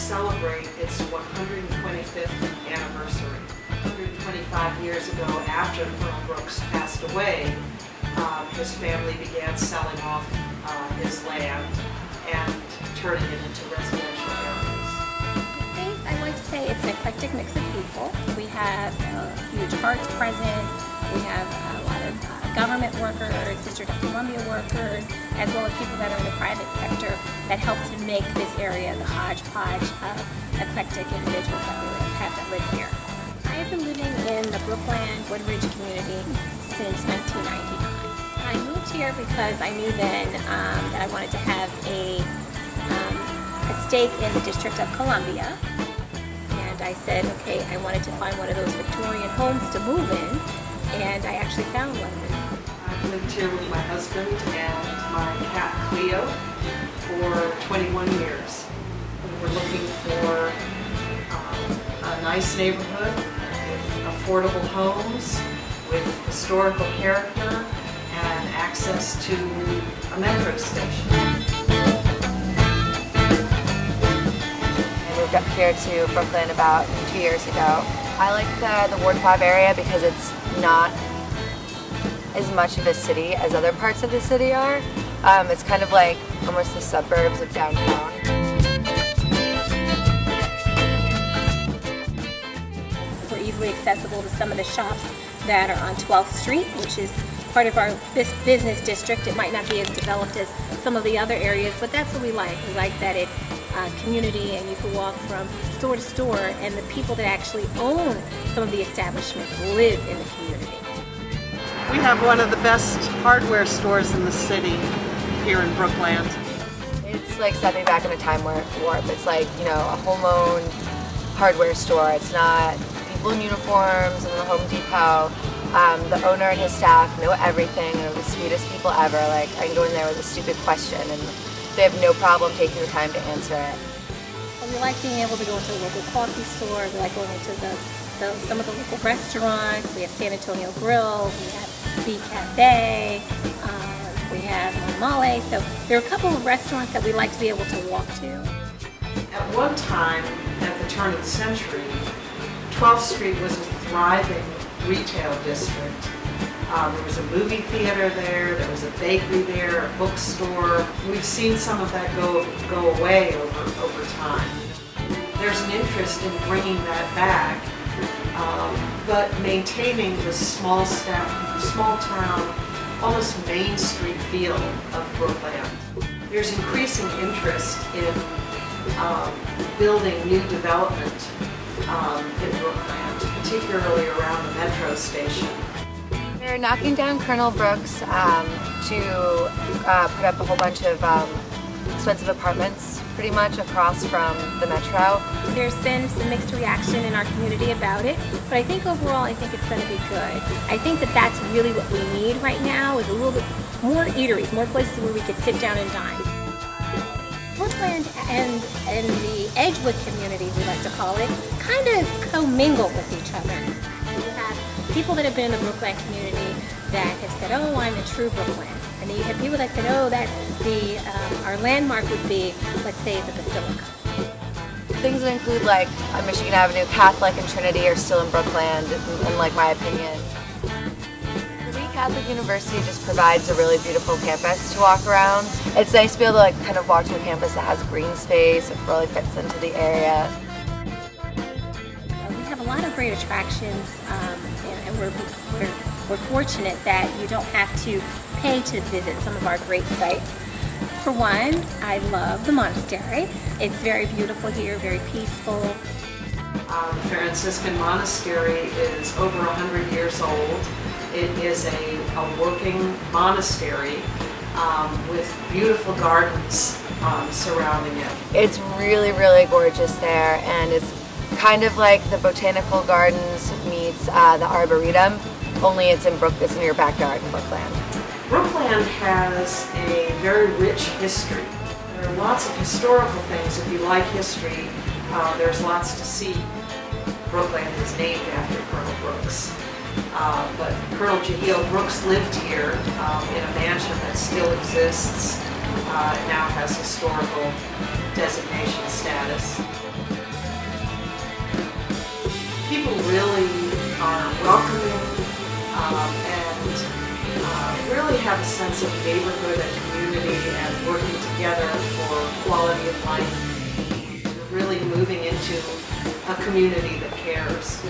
celebrate its 125th anniversary. 125 years ago, after Colonel Brooks passed away, his family began selling off his land and turning it into residential areas. I like to say it's an eclectic mix of people. We have a huge arts presence, we have a lot of government workers, District of Columbia workers, as well as people that are in the private sector that help to make this area the hodgepodge of eclectic individuals that live here. I have been living in the Brookland Woodridge community since 1999. I moved here because I knew then that I wanted to have a stake in the District of Columbia. And I said, okay, I wanted to find one of those Victorian homes to move in, and I actually found one. I've lived here with my husband and my cat Cleo for 21 years. We're looking for a nice neighborhood with affordable homes, with historical character, and access to a metro station. I moved up here to Brooklyn about 2 years ago. I like the Ward 5 area because it's not as much of a city as other parts of the city are. It's kind of like almost the suburbs of downtown. We're easily accessible to some of the shops that are on 12th Street, which is part of our business district. It might not be as developed as some of the other areas, but that's what we like. We like that it's community and you can walk from store to store, and the people that actually own some of the establishments live in the community. We have one of the best hardware stores in the city here in Brookland. It's like stepping back in a time warp. It's like, you know, a home-owned hardware store. It's not people in uniforms and the Home Depot. The owner and his staff know everything. They're the sweetest people ever. Like, I can go in there with a stupid question and they have no problem taking the time to answer it. And we like being able to go into a local coffee store. We like going into some of the local restaurants. We have San Antonio Grill. We have Bee Cafe. We have Mole. So there are a couple of restaurants that we like to be able to walk to. At one time, at the turn of the century, 12th Street was a thriving retail district. There was a movie theater there was a bakery there, a bookstore. We've seen some of that go away over time. There's an interest in bringing that back, but maintaining the small town, almost Main Street feel of Brookland. There's increasing interest in building new development in Brookland, particularly around the metro station. They're knocking down Colonel Brooks to put up a whole bunch of expensive apartments pretty much across from the metro. There's been some mixed reaction in our community about it, but I think overall I think it's going to be good. I think that that's really what we need right now, is a little bit more eateries, more places where we could sit down and dine. Brookland and the Edgewood community, we like to call it, kind of commingle with each other. You have people that have been in the Brookland community that have said, oh, I'm a true Brookland. And then you have people that said, oh, that our landmark would be, let's say, the Basilica. Things that include like Michigan Avenue, Catholic and Trinity are still in Brookland, in like my opinion. Lee Catholic University just provides a really beautiful campus to walk around. It's nice to be able to like kind of walk to a campus that has green space, it really fits into the area. We have a lot of great attractions, and we're fortunate that you don't have to pay to visit some of our great sites. For one, I love the monastery. It's very beautiful here, very peaceful. The Franciscan monastery is over 100 years old. It is a working monastery with beautiful gardens surrounding it. It's really, really gorgeous there, and it's kind of like the Botanical Gardens meets the Arboretum, only it's in your backyard in Brookland. Brookland has a very rich history. There are lots of historical things. If you like history, there's lots to see. Brookland is named after Colonel Brooks. But Colonel Jehiel Brooks lived here in a mansion that still exists. It now has historical designation status. people really are welcoming and really have a sense of neighborhood and community and working together for quality of life. Really moving into a community that cares.